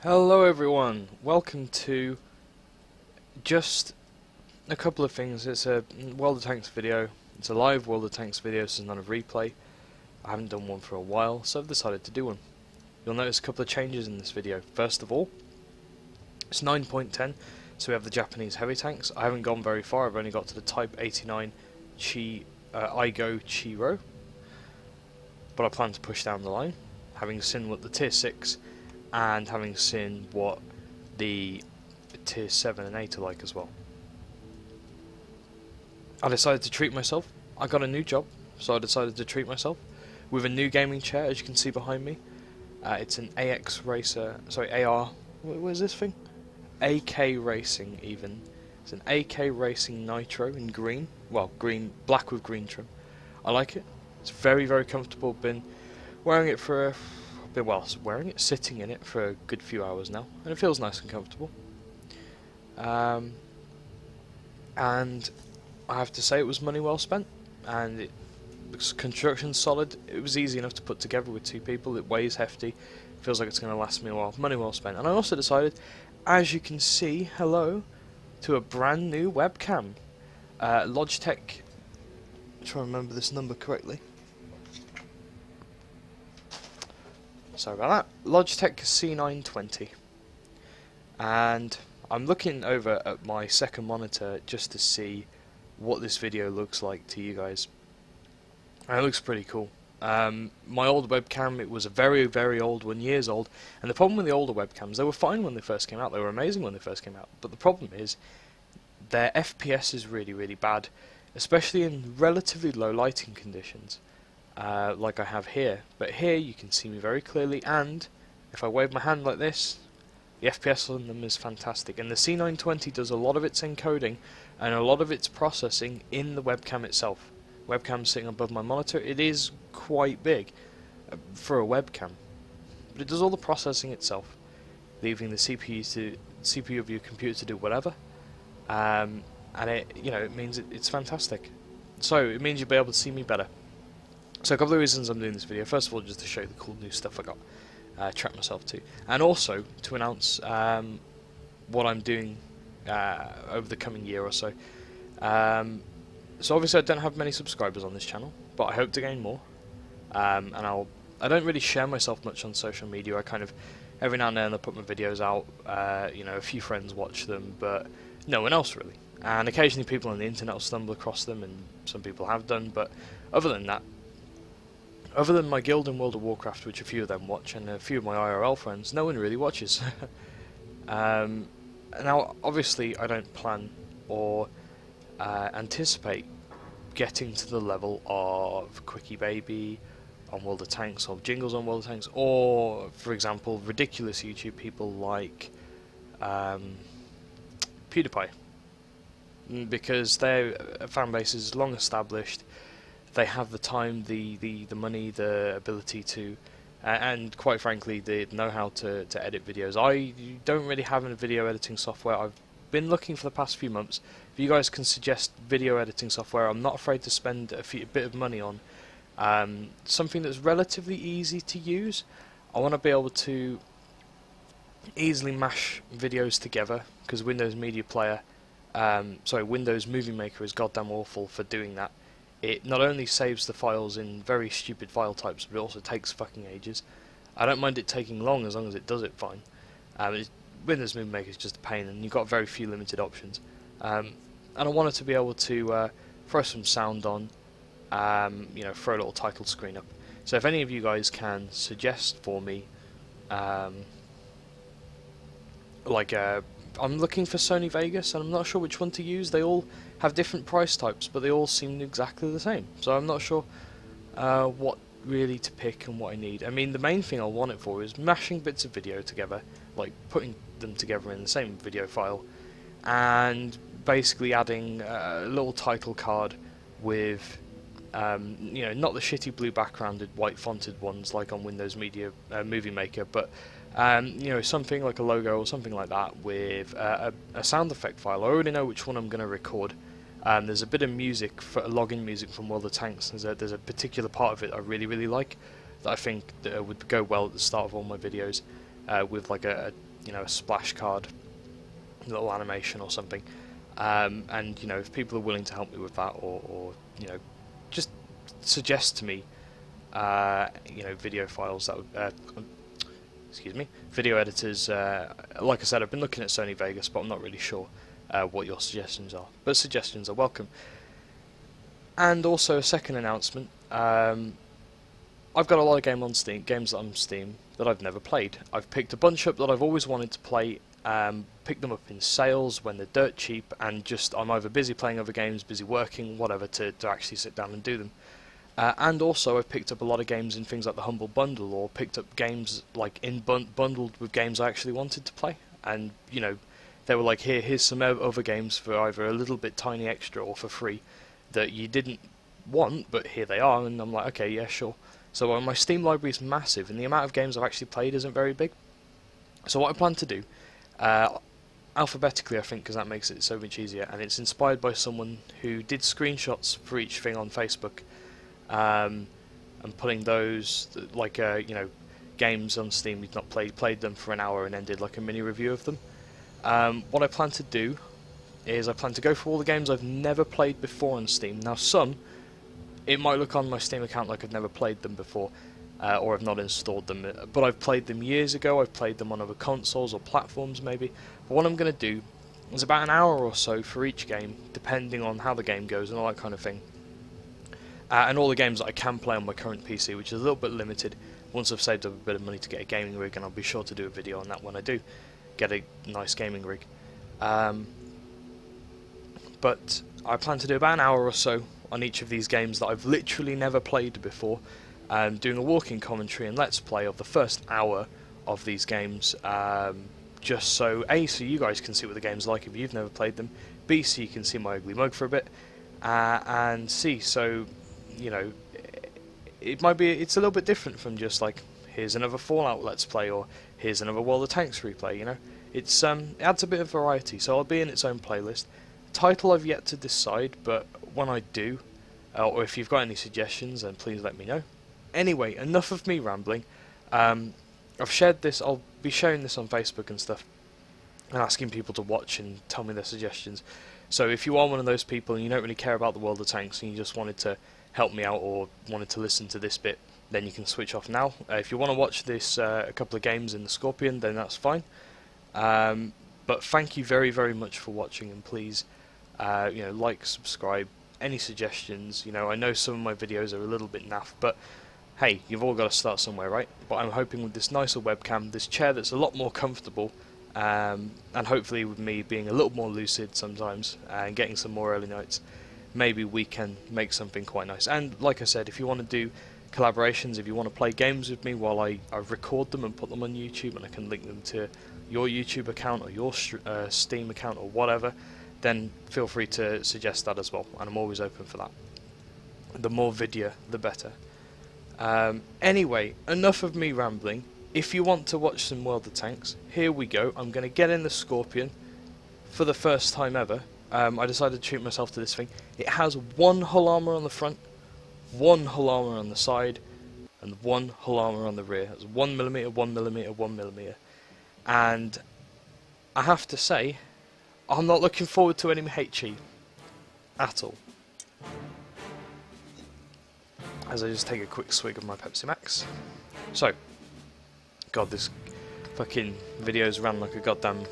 Hello everyone, welcome to just a couple of things. It's a World of Tanks video, it's a live World of Tanks video, so it's not a replay. I haven't done one for a while, so I've decided to do one. You'll notice a couple of changes in this video. First of all, it's 9.10, so we have the Japanese heavy tanks. I haven't gone very far, I've only got to the Type 89 Igo Chiro, but I plan to push down the line, having seen what the Tier 6 and having seen what the Tier 7 and 8 are like as well. I decided to treat myself. I got a new job, so I decided to treat myself with a new gaming chair, as you can see behind me. It's an AX Racer, sorry, AR, what is this thing? AK Racing even. It's an AK Racing Nitro in green, well, black with green trim. I like it. It's very, very comfortable. Been wearing it for sitting in it for a good few hours now, and it feels nice and comfortable. And I have to say it was money well spent, and construction's solid. It was easy enough to put together with two people. It weighs hefty, feels like it's going to last me a while. Money well spent. And I also decided, as you can see, hello to a brand new webcam. Logitech, I'm trying to remember this number correctly. Sorry about that. Logitech C920, and I'm looking over at my second monitor just to see what this video looks like to you guys, and it looks pretty cool. My old webcam, it was a very, very old one, years old, and the problem with the older webcams, they were fine when they first came out, they were amazing when they first came out, but the problem is their FPS is really, really bad, especially in relatively low lighting conditions. Like I have here, but here you can see me very clearly, and if I wave my hand like this, the FPS on them is fantastic. And the C920 does a lot of its encoding and a lot of its processing in the webcam itself. Webcam sitting above my monitor, it is quite big for a webcam, but it does all the processing itself, leaving the CPU of your computer to do whatever, and it means it's fantastic. So it means you'll be able to see me better. So a couple of reasons I'm doing this video. First of all, just to show you the cool new stuff I got, track myself to, and also to announce what I'm doing over the coming year or so. So obviously I don't have many subscribers on this channel, but I hope to gain more. And I don't really share myself much on social media. I kind of every now and then I put my videos out. A few friends watch them, but no one else really. And occasionally people on the internet will stumble across them, and some people have done. But other than that. Other than my guild in World of Warcraft, which a few of them watch, and a few of my IRL friends, no one really watches. Now, obviously, I don't plan or anticipate getting to the level of Quickie Baby on World of Tanks, or Jingles on World of Tanks, or, for example, ridiculous YouTube people like PewDiePie, because their fan base is long established. They have the time, the money, the ability to, and quite frankly, the know-how to edit videos. I don't really have any video editing software. I've been looking for the past few months. If you guys can suggest video editing software, I'm not afraid to spend a bit of money on something that's relatively easy to use. I want to be able to easily mash videos together, because Windows Windows Movie Maker is goddamn awful for doing that. It not only saves the files in very stupid file types, but it also takes fucking ages. I don't mind it taking long as it does it fine. Windows Movie Maker is just a pain, and you've got very few limited options. And I wanted to be able to throw some sound on, throw a little title screen up. So if any of you guys can suggest for me, I'm looking for Sony Vegas, and I'm not sure which one to use. They all have different price types, but they all seem exactly the same. So I'm not sure what really to pick and what I need. I mean, the main thing I want it for is mashing bits of video together, like putting them together in the same video file, and basically adding a little title card with, not the shitty blue backgrounded white fonted ones like on Windows Movie Maker, but something like a logo or something like that with a sound effect file. I already know which one I'm going to record. There's a bit of music, login music from World of Tanks. There's a particular part of it I really, really like that I think would go well at the start of all my videos. with like a splash card, little animation or something. And if people are willing to help me with that, or just suggest to me video files that would, video editors. Like I said, I've been looking at Sony Vegas, but I'm not really sure what your suggestions are. But suggestions are welcome. And also a second announcement. I've got a lot of games on Steam that I've never played. I've picked a bunch up that I've always wanted to play. Pick them up in sales when they're dirt cheap, and I'm either busy playing other games, busy working, whatever, to actually sit down and do them. And also I've picked up a lot of games in things like the Humble Bundle, or picked up games like bundled with games I actually wanted to play. And they were like, here's some other games for either a little bit tiny extra or for free that you didn't want, but here they are. And I'm like, okay, yeah, sure. So my Steam library is massive, and the amount of games I've actually played isn't very big. So what I plan to do, alphabetically I think, because that makes it so much easier, and it's inspired by someone who did screenshots for each thing on Facebook, and putting those, like, games on Steam you've not played them for an hour and then did like a mini review of them. What I plan to do is I plan to go for all the games I've never played before on Steam. Now some, it might look on my Steam account like I've never played them before, or I've not installed them, but I've played them years ago. I've played them on other consoles or platforms maybe. But what I'm going to do is about an hour or so for each game, depending on how the game goes and all that kind of thing. And all the games that I can play on my current PC, which is a little bit limited. Once I've saved up a bit of money to get a gaming rig, and I'll be sure to do a video on that when I do get a nice gaming rig. But I plan to do about an hour or so on each of these games that I've literally never played before, doing a walking commentary and let's play of the first hour of these games, just so A, so you guys can see what the game's like if you've never played them, B, so you can see my ugly mug for a bit, and C, so it's a little bit different from just like, here's another Fallout let's play, or here's another World of Tanks replay. It adds a bit of variety, so I'll be in its own playlist. Title I've yet to decide, but when I do, or if you've got any suggestions, then please let me know. Anyway, enough of me rambling. I've shared this, I'll be sharing this on Facebook and stuff, and asking people to watch and tell me their suggestions. So if you are one of those people and you don't really care about the World of Tanks and you just wanted to help me out or wanted to listen to this bit, then you can switch off now. If you want to watch this, a couple of games in the Scorpion, then that's fine. But thank you very, very much for watching, and please, like, subscribe, any suggestions. I know some of my videos are a little bit naff, but hey, you've all got to start somewhere, right? But I'm hoping with this nicer webcam, this chair that's a lot more comfortable, and hopefully with me being a little more lucid sometimes, and getting some more early nights, maybe we can make something quite nice. And like I said, if you want to do collaborations, if you want to play games with me while I record them and put them on YouTube, and I can link them to your YouTube account or your Steam account or whatever, then feel free to suggest that as well, and I'm always open for that. The more video, the better. Anyway, enough of me rambling. If you want to watch some World of Tanks, here we go. I'm going to get in the Scorpion for the first time ever. I decided to treat myself to this thing. It has one hull armor on the front, one hull armor on the side, and one hull armor on the rear. It's 1mm, 1mm, 1mm. And I have to say, I'm not looking forward to any HE at all. As I just take a quick swig of my Pepsi Max. So, God, this fucking video's ran like a goddamn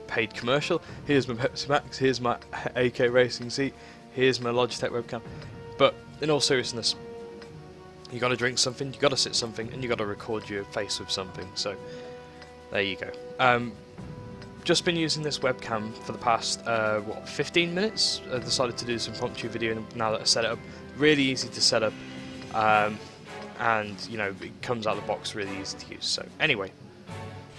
paid commercial. Here's my Pepsi Max, here's my AK racing seat, here's my Logitech webcam. But in all seriousness, you gotta drink something, you gotta sit something, and you gotta record your face with something. So, there you go. Just been using this webcam for the past 15 minutes. I decided to do this impromptu video now that I set it up. Really easy to set up, and it comes out of the box really easy to use. So anyway,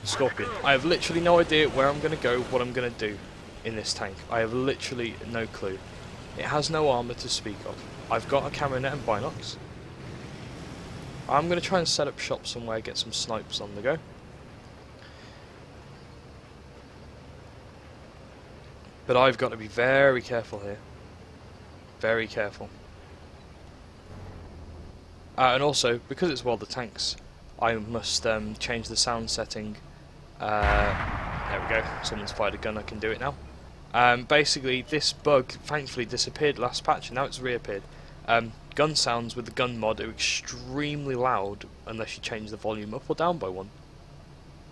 Scorpion. I have literally no idea where I'm going to go, what I'm going to do in this tank. I have literally no clue. It has no armor to speak of. I've got a camera net and binocs. I'm going to try and set up shop somewhere, get some snipes on the go. But I've got to be very careful here. Very careful. And also, because it's World of Tanks, I must change the sound setting There we go, someone's fired a gun, I can do it now. Basically, this bug thankfully disappeared last patch, and now it's reappeared. Gun sounds with the gun mod are extremely loud unless you change the volume up or down by one.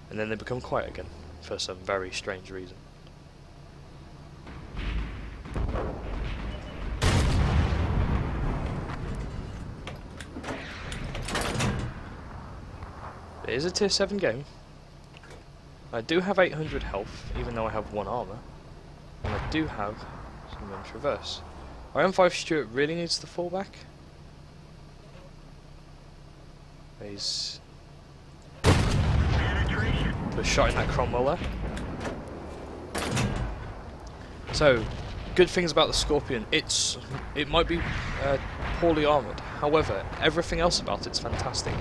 And then they become quiet again, for some very strange reason. It is a tier 7 game. I do have 800 health, even though I have 1 armour. And I do have some in traverse. Our M5 Stuart really needs to fall back. He's put a shot in that Cromwell there. So, good things about the Scorpion. It might be poorly armoured. However, everything else about it's fantastic.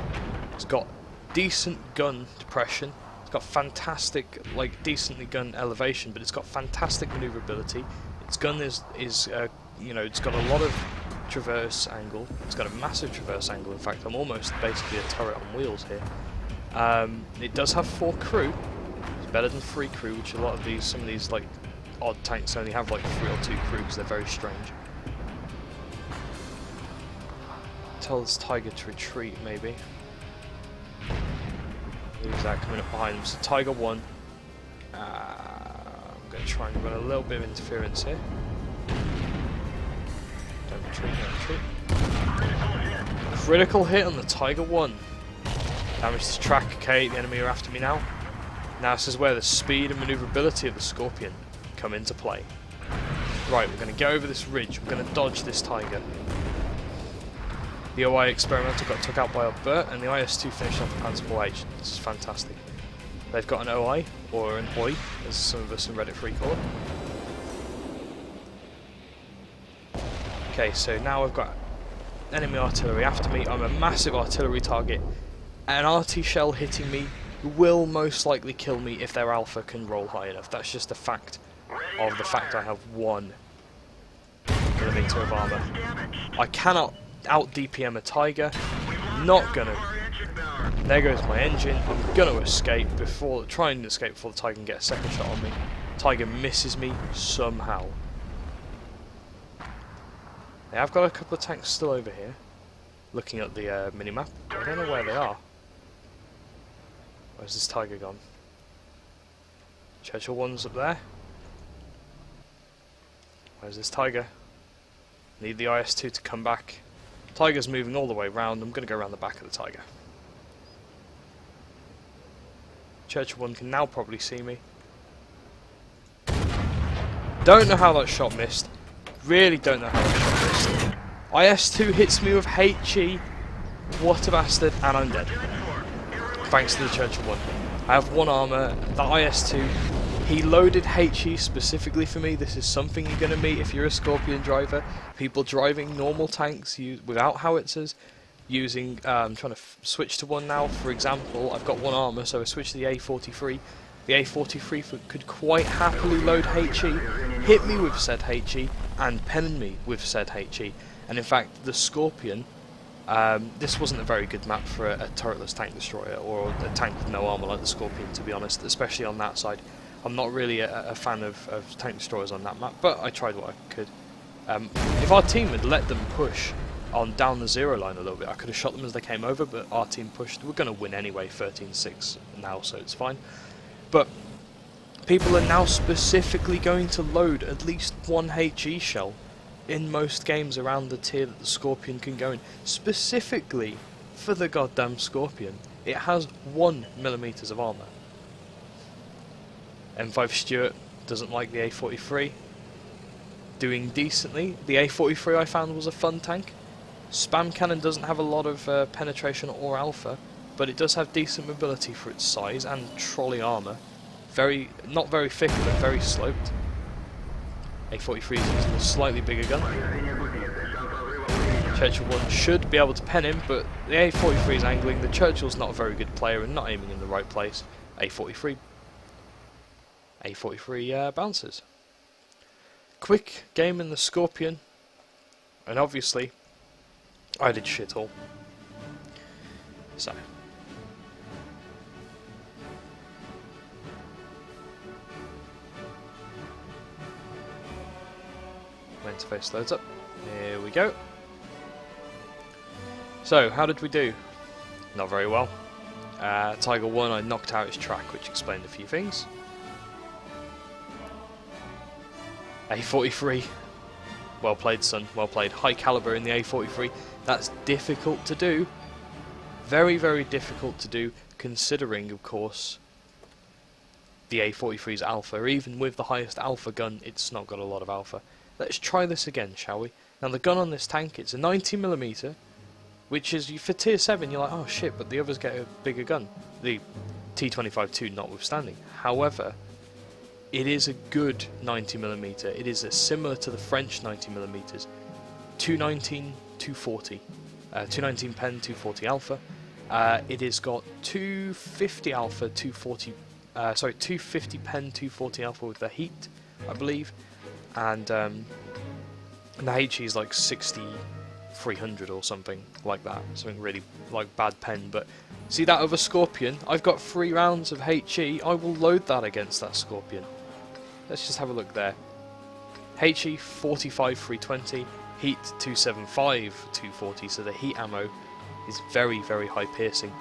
It's got decent gun depression. It's got fantastic, like, decently gun elevation, but it's got fantastic manoeuvrability. Its gun is you know, it's got a lot of traverse angle. It's got a massive traverse angle. In fact, I'm almost basically a turret on wheels here. It does have 4 crew. It's better than 3 crew, which a lot of these, some of these like odd tanks only have like 3 or 2 crew because they're very strange. Tell this Tiger to retreat, maybe. Who's that coming up behind him? So Tiger 1. I'm going to try and run a little bit of interference here. Don't retreat, don't retreat. Critical hit on the Tiger 1. Damage to track. Okay, the enemy are after me now. Now this is where the speed and manoeuvrability of the Scorpion come into play. Right, we're going to go over this ridge. We're going to dodge this Tiger. The OI experimental got took out by our Burt, and the IS-2 finished off the Panzer IV-H. This is fantastic. They've got an OI, or an OI, as some of us in Reddit Free call it. Okay, so now I've got enemy artillery after me. I'm a massive artillery target. An RT shell hitting me will most likely kill me if their alpha can roll high enough. That's just a fact of the fact I have 1 millimeter of armour. I cannot out DPM a Tiger. Not gonna. There goes my engine. I'm gonna escape before, try and escape before the Tiger can get a second shot on me. Tiger misses me somehow. Now, I've got a couple of tanks still over here, looking at the minimap. I don't know where they are. Where's this Tiger gone? Churchill 1's up there. Where's this Tiger? Need the IS-2 to come back. Tiger's moving all the way round. I'm going to go around the back of the Tiger. Churchill 1 can now probably see me. Don't know how that shot missed. Really don't know how that shot missed. IS-2 hits me with HE. What a bastard. And I'm dead. Thanks to the Churchill 1. I have 1 armour. The IS-2, he loaded HE specifically for me. This is something you're going to meet if you're a Scorpion driver. People driving normal tanks without howitzers, using, I'm trying to switch to one now. For example, I've got 1 armour, so I switch to the A43. The A43 could quite happily load HE, hit me with said HE, and pen me with said HE. And in fact, the Scorpion, this wasn't a very good map for a turretless tank destroyer, or a tank with no armour like the Scorpion, to be honest, especially on that side. I'm not really a fan of tank destroyers on that map, but I tried what I could. If our team had let them push on down the 0 line a little bit, I could have shot them as they came over, but our team pushed. We're going to win anyway, 13-6 now, so it's fine. But people are now specifically going to load at least 1 HE shell in most games around the tier that the Scorpion can go in. Specifically for the goddamn Scorpion. It has 1 millimeters of armour. M5 Stuart doesn't like the A43. Doing decently. The A43 I found was a fun tank. Spam Cannon doesn't have a lot of penetration or alpha, but it does have decent mobility for its size and trolley armour. Not very thick, but very sloped. A43 is using a slightly bigger gun. Churchill 1 should be able to pen him, but the A43 is angling. The Churchill's not a very good player and not aiming in the right place. A43 bounces. Quick game in the Scorpion, and obviously I did shit all. So my interface loads up. Here we go. So, how did we do? Not very well. Tiger 1, I knocked out his track, which explained a few things. A43. Well played, son. Well played. High caliber in the A43. That's difficult to do. Very, very difficult to do, considering, of course, the A43's alpha. Even with the highest alpha gun, it's not got a lot of alpha. Let's try this again, shall we? Now, the gun on this tank, it's a 90mm, which is, for tier 7, you're like, oh shit, but the others get a bigger gun. The T25-2 notwithstanding. However, it is a good 90mm. It is similar to the French 90mm. 219, 240. 219 pen, 240 alpha. It has got 250 alpha, 250 pen, 240 alpha with the heat, I believe. And the HE is like 60-300 or something like that. Something really like bad pen. But see that other Scorpion? I've got 3 rounds of HE. I will load that against that Scorpion. Let's just have a look there. HE 45-320, heat 275-240, so the heat ammo is very, very high piercing.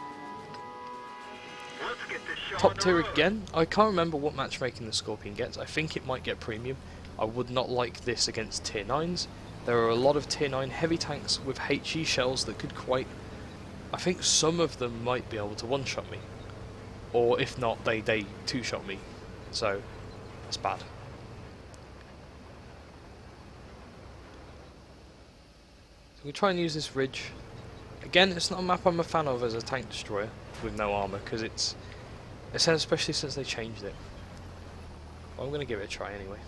Top tier again. I can't remember what matchmaking the Scorpion gets. I think it might get premium. I would not like this against tier 9s. There are a lot of tier 9 heavy tanks with HE shells that could quite... I think some of them might be able to one-shot me. Or if not, they two-shot me. So... that's bad. So we try and use this ridge. Again, it's not a map I'm a fan of as a tank destroyer with no armor, because it's especially since they changed it. Well, I'm going to give it a try anyway.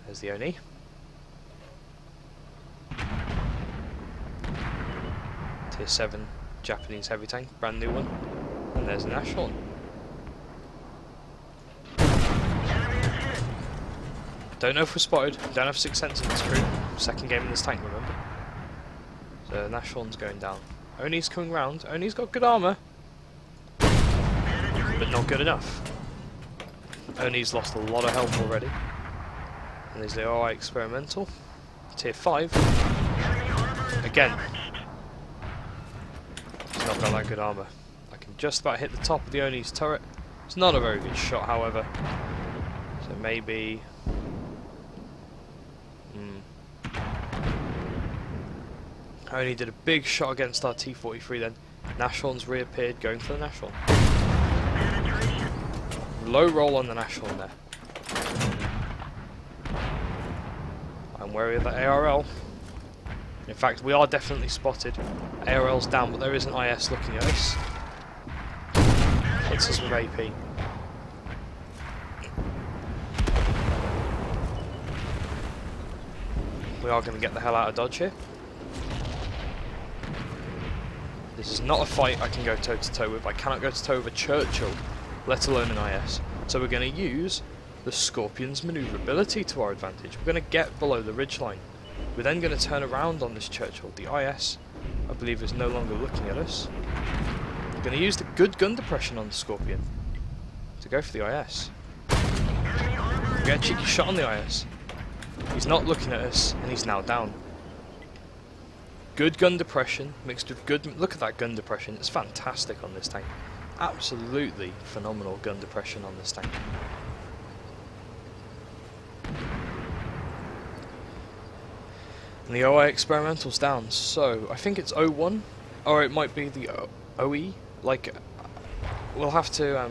There's the Oni. Tier 7 Japanese heavy tank, brand new one. And there's an Ashhorn. Don't know if we're spotted, don't have 6th sense in this crew. Second game in this tank, remember? So Nashorn's going down. Oni's coming round. Oni's got good armour, but not good enough. Oni's lost a lot of health already. And there's the OI experimental. Tier 5. Again. He's not got that good armour. I can just about hit the top of the Oni's turret. It's not a very good shot, however. So maybe... I only did a big shot against our T43 then. Nashorn's reappeared, going for the Nashorn. Low roll on the Nashorn there. I'm wary of the ARL. In fact, we are definitely spotted. ARL's down, but there is an IS looking at us. Hits us with AP. We are going to get the hell out of dodge here. This is not a fight I can go toe-to-toe with. I cannot go to-toe with a Churchill, let alone an IS. So we're going to use the Scorpion's manoeuvrability to our advantage. We're going to get below the ridgeline. We're then going to turn around on this Churchill. The IS, I believe, is no longer looking at us. We're going to use the good gun depression on the Scorpion to go for the IS. Get a cheeky shot on the IS. He's not looking at us, and he's now down. Good gun depression mixed with good... Look at that gun depression. It's fantastic on this tank. Absolutely phenomenal gun depression on this tank. And the OI experimental's down. So I think it's 01, or it might be the OE. Like, we'll have to...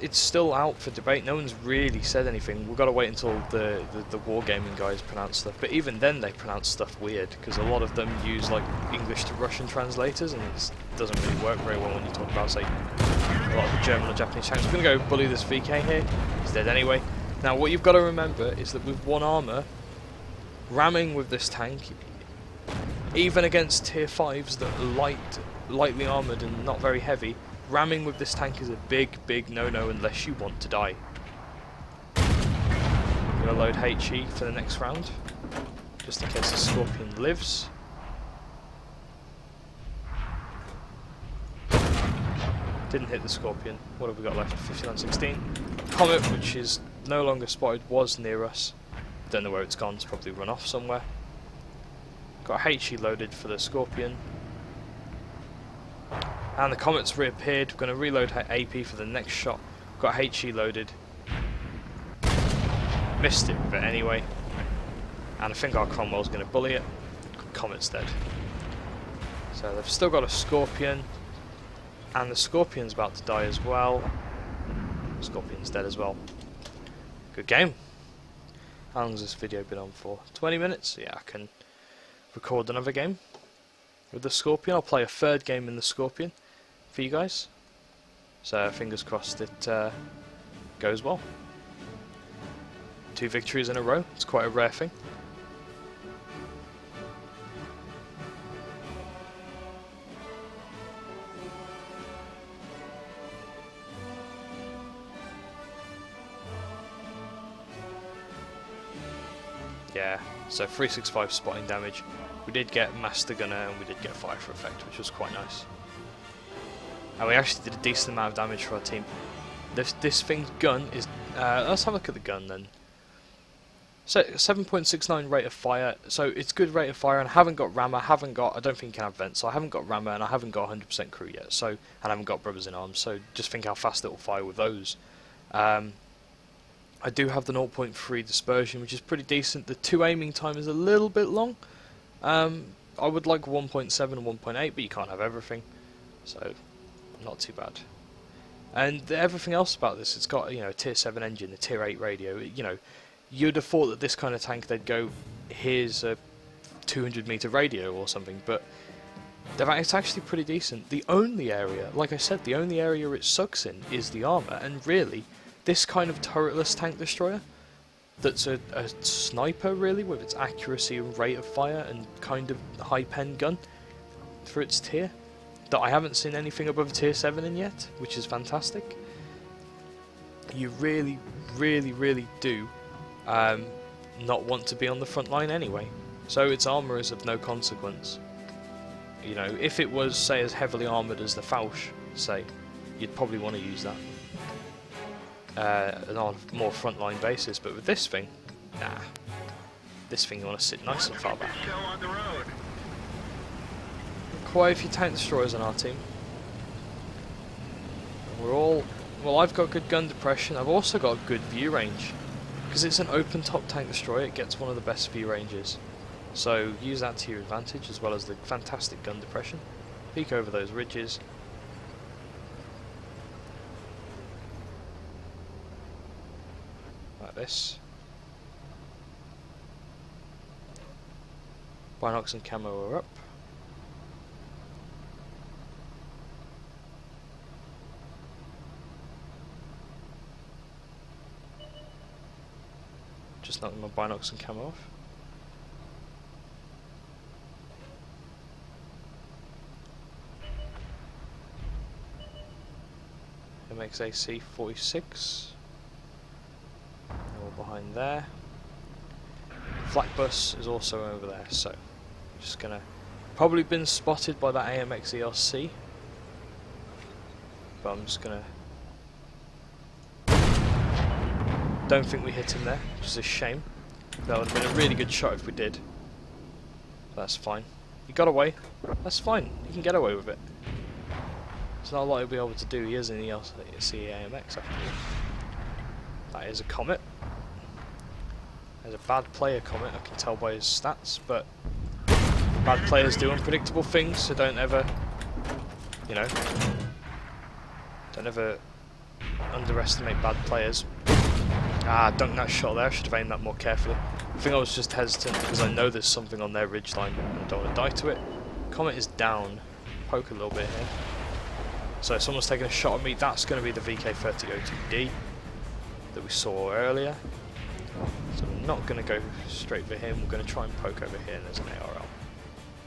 it's still out for debate. No one's really said anything. We've got to wait until the wargaming guys pronounce stuff. But even then, they pronounce stuff weird because a lot of them use like English to Russian translators, and it doesn't really work very well when you talk about, say, a lot of the German or Japanese tanks. We're going to go bully this VK here. He's dead anyway. Now, what you've got to remember is that with one armor, ramming with this tank, even against tier 5s that are lightly armored and not very heavy, ramming with this tank is a big, big no-no unless you want to die. I'm going to load HE for the next round, just in case the Scorpion lives. Didn't hit the Scorpion. What have we got left? 59-16. Comet, which is no longer spotted, was near us. Don't know where it's gone, it's probably run off somewhere. Got HE loaded for the Scorpion. And the Comet's reappeared. We're going to reload AP for the next shot. Got HE loaded. Missed it with it anyway. And I think our Cromwell's going to bully it. Comet's dead. So they've still got a Scorpion. And the Scorpion's about to die as well. Scorpion's dead as well. Good game. How long has this video been on for? 20 minutes? Yeah, I can record another game with the Scorpion. I'll play a third game in the Scorpion for you guys. So fingers crossed it goes well. 2 victories in a row. It's quite a rare thing. Yeah, so 365 spotting damage. We did get Master Gunner and we did get Fire for Effect, which was quite nice. And we actually did a decent amount of damage for our team. This thing's gun is... let's have a look at the gun then. So 7.69 rate of fire, so it's good rate of fire, and I haven't got rammer, I don't think you can have vents, so I haven't got rammer and I haven't got 100% crew yet, so, and I haven't got brothers in arms, so just think how fast it will fire with those. I do have the 0.3 dispersion, which is pretty decent. The 2 aiming time is a little bit long. I would like 1.7 and 1.8, but you can't have everything, so not too bad. And everything else about this, it's got, you know, a tier 7 engine, a tier 8 radio. You know, you'd have thought that this kind of tank they'd go, here's a 200 meter radio or something, but it's actually pretty decent. The only area, like I said, the only area it sucks in is the armor, and really, this kind of turretless tank destroyer, that's a sniper really, with its accuracy and rate of fire and kind of high pen gun for its tier, that I haven't seen anything above tier 7 in yet, which is fantastic. You really, really, really do not want to be on the front line anyway, so its armor is of no consequence. You know, if it was, say, as heavily armored as the Fausch, say, you'd probably want to use that on a more frontline basis, but with this thing, nah. This thing you want to sit nice and far back. Quite a few tank destroyers on our team. We're all... well, I've got good gun depression, I've also got good view range. Because it's an open top tank destroyer, it gets one of the best view ranges. So use that to your advantage, as well as the fantastic gun depression. Peek over those ridges. Like this. Binocs and camo are up. Just knocking my binocs and camo off. MXAC 46. All behind there. Flak bus is also over there, so just gonna probably been spotted by that AMX ERC, but I'm just gonna. Don't think we hit him there, which is a shame. That would have been a really good shot if we did. That's fine. He got away. That's fine. He can get away with it. It's not a lot he'll be able to do. He is in the ERC AMX after all. That is a Comet. There's a bad player Comet, I can tell by his stats, but bad players do unpredictable things, so don't ever, you know, don't ever underestimate bad players. Ah, dunked that shot there, I should have aimed that more carefully. I think I was just hesitant because I know there's something on their ridgeline and I don't want to die to it. Comet is down. Poke a little bit here. So someone's taking a shot at me. That's going to be the VK3002D that we saw earlier. So we're not going to go straight for him. We're going to try and poke over here, and there's an ARL.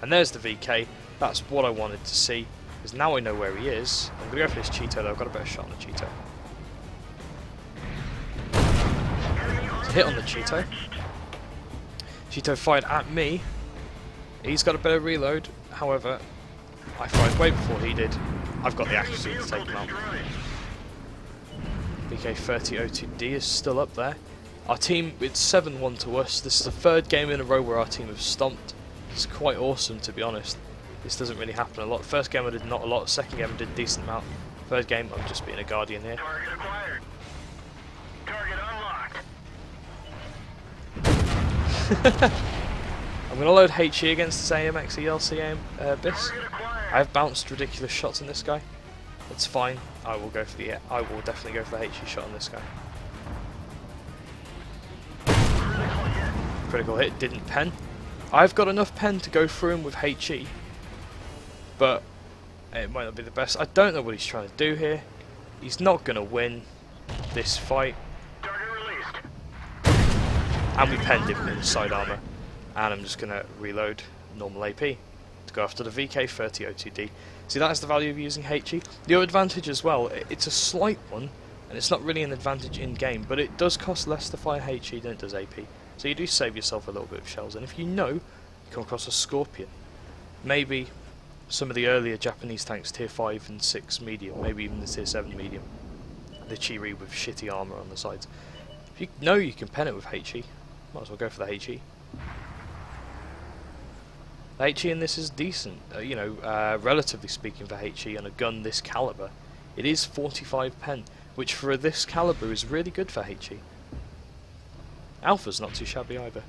And there's the VK. That's what I wanted to see, because now I know where he is. I'm going to go for this Cheeto though. I've got a better shot on the Cheeto. It's a hit on the Cheeto. Cheeto fired at me. He's got a better reload. However, I fired way before he did. I've got the accuracy to take him out. VK3002D is still up there. Our team, it's 7-1 to us. This is the third game in a row where our team have stomped. It's quite awesome, to be honest. This doesn't really happen a lot. First game I did not a lot, second game I did a decent amount. Third game I'm just being a guardian here. Target acquired. Target unlocked. I'm going to load HE against this AMX ELC BIS. I have bounced ridiculous shots on this guy. It's fine. I will definitely go for the HE shot on this guy. Critical hit, didn't pen. I've got enough pen to go through him with HE, but it might not be the best. I don't know what he's trying to do here. He's not going to win this fight. Target released. And we penned him in side armor. And I'm just going to reload normal AP to go after the VK3002D. See, that is the value of using HE. The other advantage as well, it's a slight one, and it's not really an advantage in-game, but it does cost less to fire HE than it does AP. So you do save yourself a little bit of shells, and if you know, you come across a Scorpion, maybe some of the earlier Japanese tanks, tier 5 and 6 medium, maybe even the tier 7 medium, the Chiri with shitty armour on the sides. If you know you can pen it with HE, might as well go for the HE. The HE in this is decent, relatively speaking for HE on a gun this caliber. It is 45 pen, which for this caliber is really good for HE. Alpha's not too shabby either.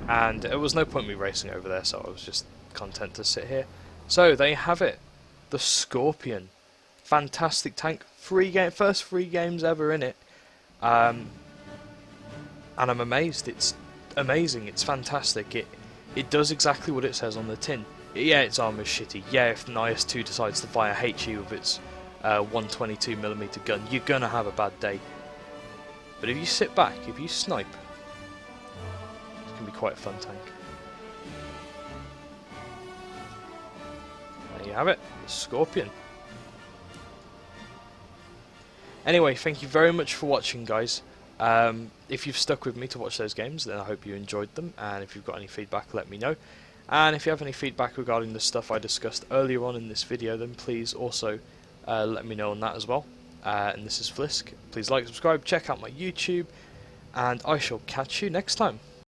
And there was no point me racing over there, so I was just content to sit here. So there you have it, the Scorpion. Fantastic tank, first 3 games ever in it, and I'm amazed. It's amazing. It's fantastic. It does exactly what it says on the tin. Yeah, its armor's shitty. Yeah, if an IS-2 decides to fire HE with its 122mm gun, you're gonna have a bad day. But if you sit back, if you snipe, it can be quite a fun tank. There you have it, the Scorpion. Anyway, thank you very much for watching, guys. If you've stuck with me to watch those games, then I hope you enjoyed them, and if you've got any feedback, let me know. And if you have any feedback regarding the stuff I discussed earlier on in this video, then please also let me know on that as well. And this is Flisk. Please like, subscribe, check out my YouTube, and I shall catch you next time.